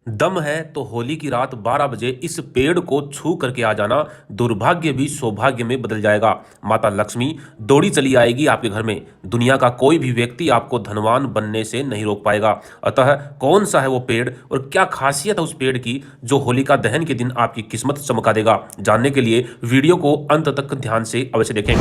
दम है तो होली की रात 12 बजे इस पेड़ को छू करके आ जाना। दुर्भाग्य भी सौभाग्य में बदल जाएगा। माता लक्ष्मी दौड़ी चली आएगी आपके घर में। दुनिया का कोई भी व्यक्ति आपको धनवान बनने से नहीं रोक पाएगा। अतः कौन सा है वो पेड़ और क्या खासियत है उस पेड़ की जो होलिका दहन के दिन आपकी किस्मत चमका देगा? जानने के लिए वीडियो को अंत तक ध्यान से अवश्य देखें।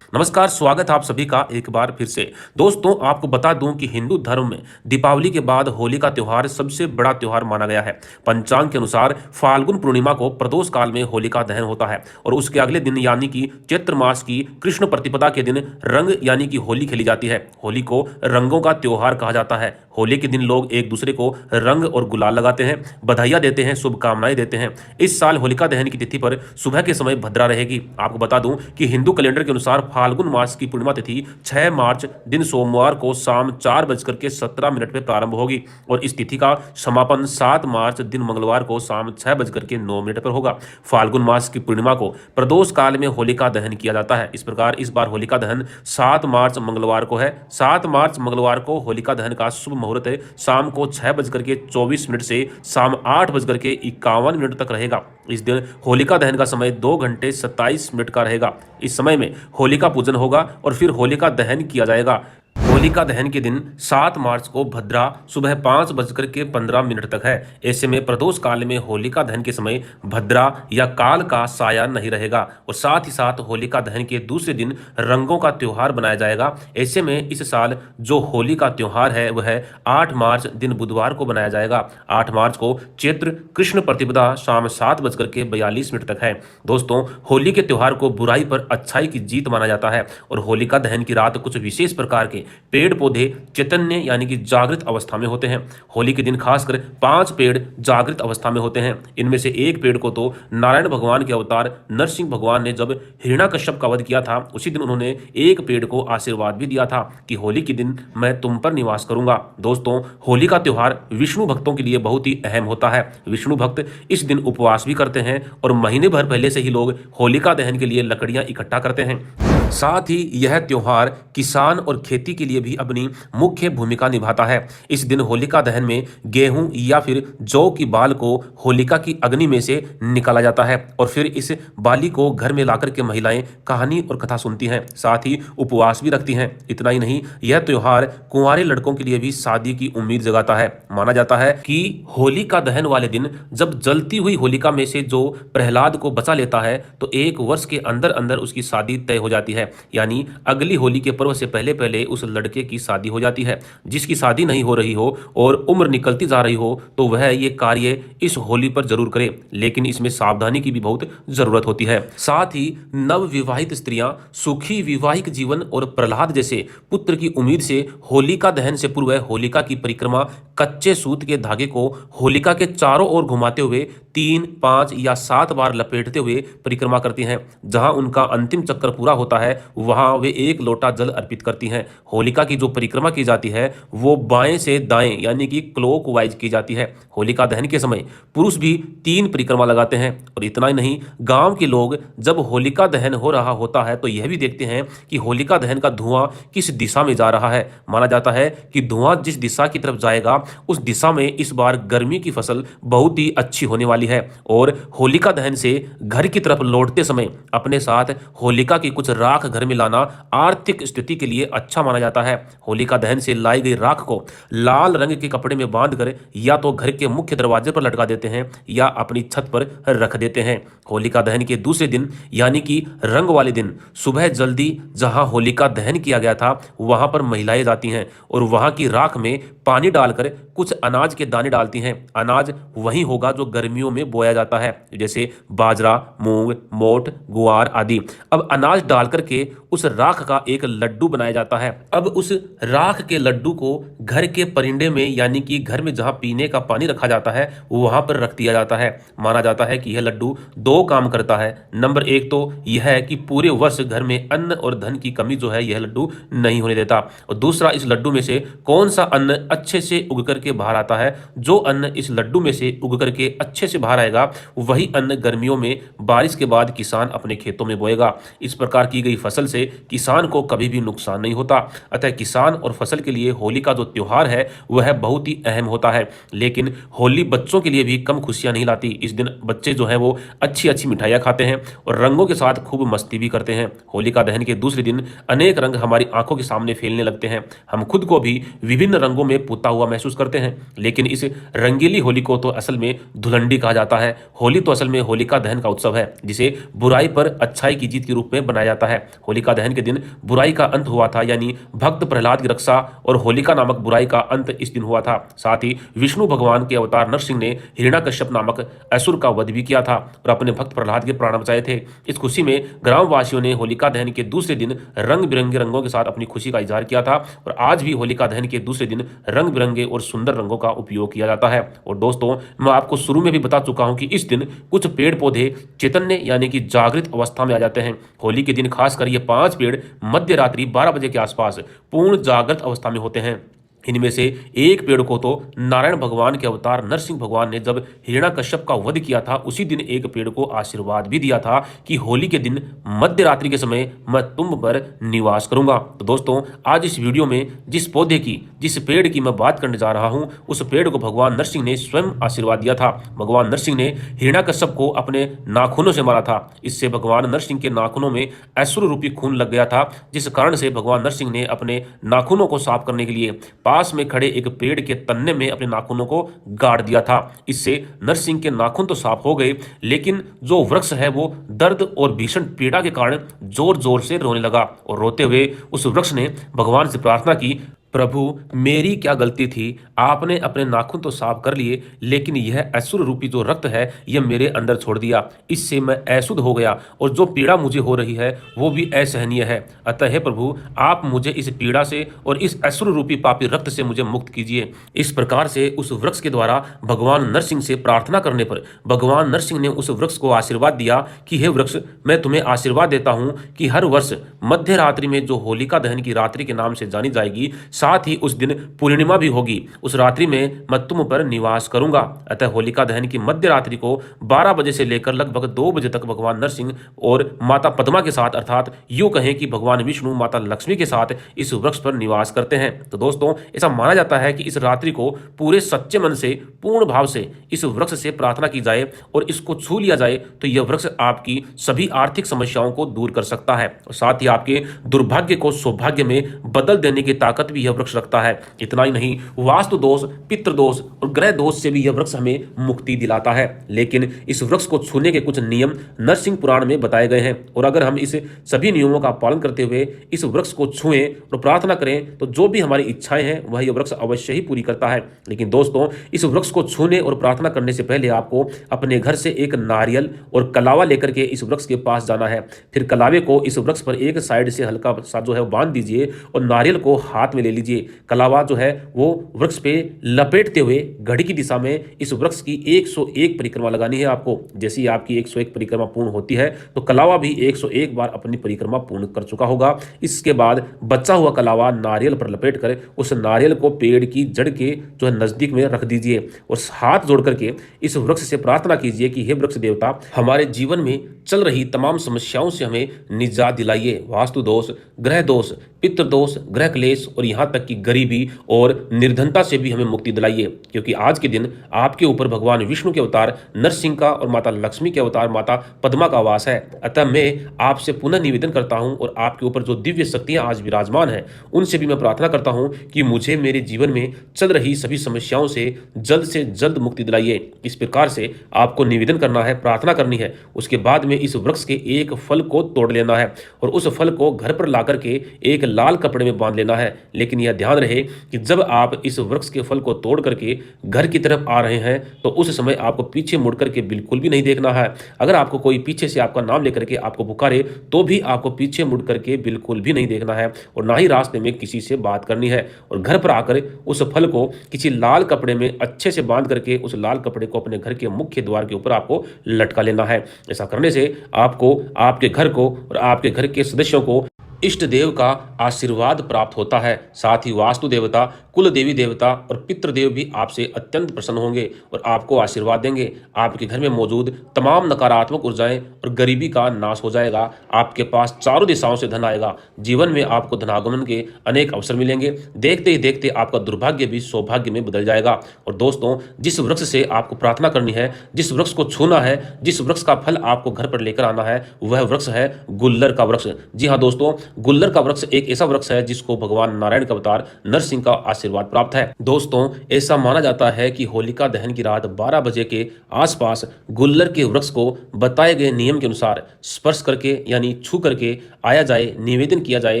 नमस्कार, स्वागत है आप सभी का एक बार फिर से। दोस्तों, आपको बता दूं कि हिंदू धर्म में दीपावली के बाद होली का त्योहार सबसे बड़ा त्योहार माना गया है। पंचांग के अनुसार फाल्गुन पूर्णिमा को प्रदोष काल में होलिका दहन होता है और उसके अगले दिन यानी कि चैत्र मास की कृष्ण प्रतिपदा के दिन रंग यानी कि होली खेली जाती है। होली को रंगों का त्योहार कहा जाता है। होली के दिन लोग एक दूसरे को रंग और गुलाल लगाते हैं, बधाइयां देते हैं, शुभकामनाएं देते हैं। इस साल होलिका दहन की तिथि पर सुबह के समय भद्रा रहेगी। आपको बता दूं कि हिंदू कैलेंडर के अनुसार फाल्गुन मास की पूर्णिमा तिथि 6 मार्च दिन सोमवार को शाम 4:17 पर प्रारंभ होगी और इस तिथि का समापन 7 मार्च दिन मंगलवार को शाम 6:09 पर होगा। फाल्गुन मास की पूर्णिमा को प्रदोष काल में होलिका दहन किया जाता है। इस प्रकार इस बार होलिका दहन 7 मार्च मंगलवार को है। 7 मार्च मंगलवार को होलिका दहन का शुभ मुहूर्त शाम को 6:24 से शाम 8:51 तक रहेगा। इस दिन होलिका दहन का समय 2 घंटे 27 मिनट का रहेगा। इस समय में होलिका पूजन होगा और फिर होलिका दहन किया जाएगा। होलिका दहन के दिन 7 मार्च को भद्रा सुबह 5:15 तक है। ऐसे में प्रदोष काल में होलिका दहन के समय भद्रा या काल का साया नहीं रहेगा और साथ ही साथ होलिका दहन के दूसरे दिन रंगों का त्योहार बनाया जाएगा। ऐसे में इस साल जो होली का त्योहार है वह 8 मार्च दिन बुधवार को बनाया जाएगा। 8 मार्च को चैत्र कृष्ण प्रतिपदा शाम 7:42 तक है। दोस्तों, होली के त्योहार को बुराई पर अच्छाई की जीत माना जाता है और होलिका दहन की रात कुछ विशेष प्रकार के पेड़ पौधे चैतन्य यानी कि जागृत अवस्था में होते हैं। होली के दिन खासकर 5 पेड़ जागृत अवस्था में होते हैं। इनमें से एक पेड़ को तो नारायण भगवान के अवतार नरसिंह भगवान ने जब हिरण्याकश्यप का वध किया था उसी दिन उन्होंने एक पेड़ को आशीर्वाद भी दिया था कि होली के दिन मैं तुम पर निवास करूंगा। दोस्तों, होली का त्योहार विष्णु भक्तों के लिए बहुत ही अहम होता है। विष्णु भक्त इस दिन उपवास भी करते हैं और महीने भर पहले से ही लोग होलिका दहन के लिए लकड़ियां इकट्ठा करते हैं। साथ ही यह त्योहार किसान और खेती के लिए भी अपनी मुख्य भूमिका निभाता है। इस दिन होलिका दहन में गेहूं या फिर जौ की बाल को होलिका की अग्नि में से निकाला जाता है और फिर इस बाली को घर में लाकर के महिलाएं कहानी और कथा सुनती हैं, साथ ही उपवास भी रखती हैं। इतना ही नहीं, यह त्योहार कुंवारे लड़कों के लिए भी शादी की उम्मीद जगाता है। माना जाता है कि होलिका दहन वाले दिन जब जलती हुई होलिका में से जो प्रहलाद को बचा लेता है तो 1 वर्ष के अंदर अंदर उसकी शादी तय हो जाती है। यानी अगली होली के पर्व से पहले पहले उस लड़के की शादी हो जाती है। जिसकी शादी नहीं हो रही हो और उम्र निकलती जा रही हो तो वह ये कार्य इस होली पर जरूर करे, लेकिन इसमें सावधानी की भी बहुत जरूरत होती है। साथ ही नव विवाहित स्त्रियां सुखी वैवाहिक जीवन और प्रहलाद जैसे पुत्र की उम्मीद से होलिका दहन से पूर्व होलिका की परिक्रमा कच्चे सूत के धागे को होलिका के चारों ओर घुमाते हुए 3, 5 या 7 बार लपेटते हुए परिक्रमा करती हैं। जहां उनका अंतिम चक्कर पूरा होता है वहां वे 1 लोटा जल अर्पित करती हैं। होलिका की जो परिक्रमा की जाती है वो बाएं से दाएं यानी कि क्लॉकवाइज की जाती है। होलिका दहन के समय पुरुष भी 3 परिक्रमा लगाते हैं और इतना ही नहीं, गांव के लोग जब होलिका दहन हो रहा होता है तो यह भी देखते हैं कि होलिका दहन का धुआं किस दिशा में जा रहा है। माना जाता है कि धुआं जिस दिशा की तरफ जाएगा उस दिशा में इस बार गर्मी की फसल बहुत ही अच्छी होने वाली है और होलिका दहन से घर की तरफ लौटते समय अपने साथ होलिका की कुछ राख घर में लाना आर्थिक स्थिति के लिए अच्छा माना जाता है। होलिका दहन से लाई गई राख को लाल रंग के कपड़े में बांधकर या तो घर के मुख्य दरवाजे पर लटका देते हैं या अपनी छत पर रख देते हैं। होलिका दहन के दूसरे दिन यानी कि रंग वाले दिन सुबह जल्दी जहां होलिका दहन किया गया था वहां पर महिलाएं जाती हैं और वहां की राख में पानी डालकर कुछ अनाज के दाने डालती हैं। अनाज वही होगा जो गर्मियों में बोया जाता है, जैसे बाजरा, मूंग, मोठ, गुआर आदि। अब अनाज डालकर के उस राख का एक लड्डू बनाया जाता है। अब उस राख के लड्डू को घर के परिंदे में यानी कि घर में जहां पीने का पानी रखा जाता है वहां पर रख दिया जाता है। माना जाता है कि यह लड्डू 2 काम करता है। नंबर 1 तो यह है कि पूरे वर्ष घर में अन्न और धन की कमी जो है यह लड्डू नहीं होने देता और दूसरा, इस लड्डू में से कौन सा अन्न अच्छे से उग करके बाहर आता है, जो अन्न इस लड्डू में से उग करके अच्छे से बाहर आएगा वही अन्न गर्मियों में बारिश के बाद किसान अपने खेतों में बोएगा। इस प्रकार की गई फसल से किसान को कभी भी नुकसान नहीं होता। अतः किसान और फसल के लिए होली का जो त्योहार है वह बहुत ही अहम होता है। लेकिन होली बच्चों के लिए भी कम खुशियां नहीं लाती। इस दिन बच्चे जो है वो अच्छी अच्छी मिठाइयां खाते हैं और रंगों के साथ खूब मस्ती भी करते हैं। होलिका दहन के दूसरे दिन अनेक रंग हमारी आंखों के सामने फैलने लगते हैं। हम खुद को भी विभिन्न रंगों में पुता हुआ महसूस करते हैं। लेकिन इस रंगीली होली को तो असल में धुलंडी कहा जाता है। होली तो असल में होलिका दहन का उत्सव है जिसे बुराई पर अच्छाई की जीत के रूप में बनाया जाता है। होलिका दहन के दिन बुराई का अंत हुआ था, यानी भक्त प्रहलाद की रक्षा और होलिका नामक बुराई का अंत इस दिन हुआ था। साथ ही विष्णु भगवान के अवतार नरसिंह ने हिरण्याकश्यप नामक असुर का वध भी किया था और अपने भक्त प्रहलाद के प्राण बचाए थे। इस खुशी में ग्रामवासियों ने होलिका दहन के दूसरे दिन रंग बिरंगे रंगों के साथ अपनी खुशी का इजहार किया था और आज भी होलिका दहन के दूसरे दिन रंग बिरंगे और सुंदर रंगों का उपयोग किया जाता है। और दोस्तों, मैं आपको शुरू में भी बता चुका हूं कि इस दिन कुछ पेड़ पौधे चैतन्य यानी कि जागृत अवस्था में आ जाते हैं। होली के दिन खासकर ये 5 पेड़ मध्य रात्रि 12 बजे के आसपास पूर्ण जागृत अवस्था में होते हैं। इनमें से एक पेड़ को तो नारायण भगवान के अवतार नरसिंह भगवान ने जब हिरण्याकश्यप का वध किया था उसी दिन एक पेड़ को आशीर्वाद भी दिया था कि होली के दिन मध्य रात्रि के समय मैं तुम पर निवास करूंगा। तो दोस्तों, आज इस वीडियो में जिस पेड़ की मैं बात करने जा रहा हूं उस पेड़ को भगवान नरसिंह ने स्वयं आशीर्वाद दिया था। भगवान नरसिंह ने हिरण्याकश्यप को अपने नाखूनों से मारा था। इससे भगवान नरसिंह के नाखूनों में असुर रूपी खून लग गया था, जिस कारण से भगवान नरसिंह ने अपने नाखूनों को साफ करने के लिए पास में खड़े एक पेड़ के तन्ने में अपने नाखूनों को गाड़ दिया था। इससे नरसिंह के नाखून तो साफ हो गए, लेकिन जो वृक्ष है वो दर्द और भीषण पीड़ा के कारण जोर जोर से रोने लगा और रोते हुए उस वृक्ष ने भगवान से प्रार्थना की, प्रभु मेरी क्या गलती थी, आपने अपने नाखून तो साफ कर लिए लेकिन यह असुर रूपी जो रक्त है यह मेरे अंदर छोड़ दिया, इससे मैं अशुद्ध हो गया और जो पीड़ा मुझे हो रही है वो भी असहनीय है। अतः हे प्रभु, आप मुझे इस पीड़ा से और इस असुर रूपी पापी रक्त से मुझे मुक्त कीजिए। इस प्रकार से उस वृक्ष के द्वारा भगवान नरसिंह से प्रार्थना करने पर भगवान नरसिंह ने उस वृक्ष को आशीर्वाद दिया कि हे वृक्ष, मैं तुम्हें आशीर्वाद देता हूं कि हर वर्ष मध्य रात्रि में जो होलिका दहन की रात्रि के नाम से जानी जाएगी, साथ ही उस दिन पूर्णिमा भी होगी, उस रात्रि में मैं तुम पर निवास करूंगा। अतः होलिका दहन की मध्य रात्रि को 12 बजे से लेकर लगभग 2 बजे तक भगवान नरसिंह और माता पद्मा के साथ, अर्थात यूं कहें कि भगवान विष्णु माता लक्ष्मी के साथ इस वृक्ष पर निवास करते हैं। तो दोस्तों, ऐसा माना जाता है कि इस रात्रि को पूरे सच्चे मन से, पूर्ण भाव से इस वृक्ष से प्रार्थना की जाए और इसको छू लिया जाए तो यह वृक्ष आपकी सभी आर्थिक समस्याओं को दूर कर सकता है और साथ ही आपके दुर्भाग्य को सौभाग्य में बदल देने की ताकत भी यह वृक्ष रखता है। इतना ही नहीं, वास्तु दोष, पितृ दोष और ग्रह दोष से भी यह वृक्ष हमें मुक्ति दिलाता है। लेकिन इस वृक्ष को छूने के कुछ नियम नरसिंह पुराण में बताए गए हैं और अगर हम इस सभी नियमों का पालन करते हुए इस वृक्ष को छुएं और प्रार्थना करें तो जो भी हमारी इच्छाएं हैं वह यह वृक्ष अवश्य ही पूरी करता है। लेकिन दोस्तों, इस वृक्ष को छूने और प्रार्थना करने से पहले आपको अपने घर से एक नारियल और कलावा लेकर के इस वृक्ष के पास जाना है। फिर कलावे को इस वृक्ष पर एक साइड से हल्का सा जो है बांध दीजिए और नारियल को हाथ में ले लीजिए। कलावा जो है वो वृक्ष पे लपेटते हुए घड़ी की दिशा में इस वृक्ष की 101 परिक्रमा लगानी है आपको। जैसे ही आपकी 101 परिक्रमा पूर्ण होती है तो कलावा भी 101 बार अपनी परिक्रमा पूर्ण कर चुका होगा। इसके बाद बचा हुआ कलावा नारियल पर लपेटकर उस नारियल को पेड़ की जड़ के जो है नजदीक में रख दीजिए और हाथ जोड़ करके इस वृक्ष से प्रार्थना कीजिए कि हे वृक्ष देवता, हमारे जीवन में चल रही तमाम समस्याओं से हमें निजात दिलाइए। वास्तु दोष, ग्रह दोष, पितृ दोष, ग्रह क्लेश और यहां तक कि गरीबी और निर्धनता से भी हमें मुक्ति दिलाइए, क्योंकि आज के दिन आपके ऊपर भगवान विष्णु के अवतार नरसिंह का और माता लक्ष्मी के अवतार माता पद्मा का वास है। अतः मैं आपसे पुनः निवेदन करता हूं और आपके ऊपर जो दिव्य शक्तियां आज विराजमान हैं उनसे भी मैं प्रार्थना करता हूं कि मुझे मेरे जीवन में चल रही सभी समस्याओं से जल्द मुक्ति दिलाइए। इस प्रकार से आपको निवेदन करना है, प्रार्थना करनी है। उसके बाद में इस वृक्ष के एक फल को तोड़ लेना है और उस फल को घर पर ला करके एक लाल कपड़े में बांध लेना है। लेकिन यह ध्यान रहे कि जब आप इस वृक्ष के फल को तोड़ करके घर की तरफ आ रहे हैं तो उस समय आपको पीछे मुड़ करके बिल्कुल भी नहीं देखना है। अगर आपको कोई पीछे से आपका नाम लेकर के आपको पुकारे तो भी आपको पीछे मुड़ करके बिल्कुल भी नहीं देखना है और ना ही रास्ते में किसी से बात करनी है। और घर पर आकर उस फल को किसी लाल कपड़े में अच्छे से बांध करके उस लाल कपड़े को अपने घर के मुख्य द्वार के ऊपर आपको लटका लेना है। ऐसा करने से आपको, आपके घर को और आपके घर के सदस्यों को इष्ट देव का आशीर्वाद प्राप्त होता है। साथ ही वास्तु देवता कुल देवी देवता और पितृदेव भी आपसे अत्यंत प्रसन्न होंगे और आपको आशीर्वाद देंगे। आपके घर में मौजूद तमाम नकारात्मक ऊर्जाएं और गरीबी का नाश हो जाएगा। आपके पास चारों दिशाओं से धन आएगा। जीवन में आपको धनागमन के अनेक अवसर मिलेंगे। देखते ही देखते आपका दुर्भाग्य भी सौभाग्य में बदल जाएगा। और दोस्तों, जिस वृक्ष से आपको प्रार्थना करनी है, जिस वृक्ष को छूना है, जिस वृक्ष का फल आपको घर पर लेकर आना है, वह वृक्ष है गुल्लर का वृक्ष। जी हाँ दोस्तों, गुल्लर का वृक्ष एक ऐसा वृक्ष है जिसको भगवान नारायण के अवतार नरसिंह का आशीर्वाद प्राप्त है। दोस्तों, ऐसा माना जाता है कि होलिका दहन की रात 12 बजे के आसपास गुल्लर के वृक्ष को बताए गए नियम के अनुसार स्पर्श करके यानी छू करके आया जाए, निवेदन किया जाए,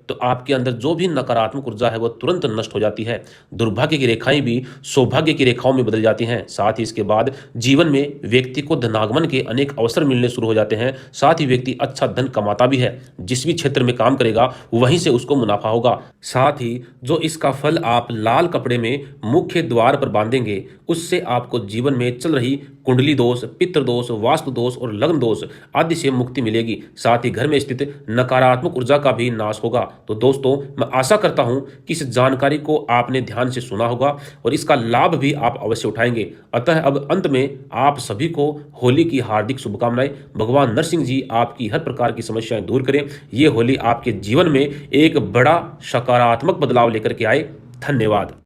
तो आपके अंदर जो भी नकारात्मक ऊर्जा है वह तुरंत नष्ट हो जाती है। दुर्भाग्य की रेखाएं भी सौभाग्य की रेखाओं में बदल जाती हैं। साथ ही इसके बाद जीवन में व्यक्ति को धनागमन के अनेक अवसर मिलने शुरू हो जाते हैं। साथ ही व्यक्ति अच्छा धन कमाता भी है। जिस भी क्षेत्र में काम करेगा वहीं से उसको मुनाफा होगा। साथ ही जो इसका फल आप लाल कपड़े में मुख्य द्वार पर बांधेंगे, उससे आपको जीवन में चल रही कुंडली दोष, पितृ दोष, वास्तु दोष और लग्न दोष आदि से मुक्ति मिलेगी। साथ ही घर में स्थित नकारात्मक ऊर्जा का भी नाश होगा। तो दोस्तों, मैं आशा करता हूं कि इस जानकारी को आपने ध्यान से सुना होगा और इसका लाभ भी आप अवश्य उठाएंगे। अतः अब अंत में आप सभी को होली की हार्दिक शुभकामनाएं। भगवान नरसिंह जी आपकी हर प्रकार की समस्याएं दूर करें। ये होली आपके जीवन में एक बड़ा सकारात्मक बदलाव लेकर के आए। धन्यवाद।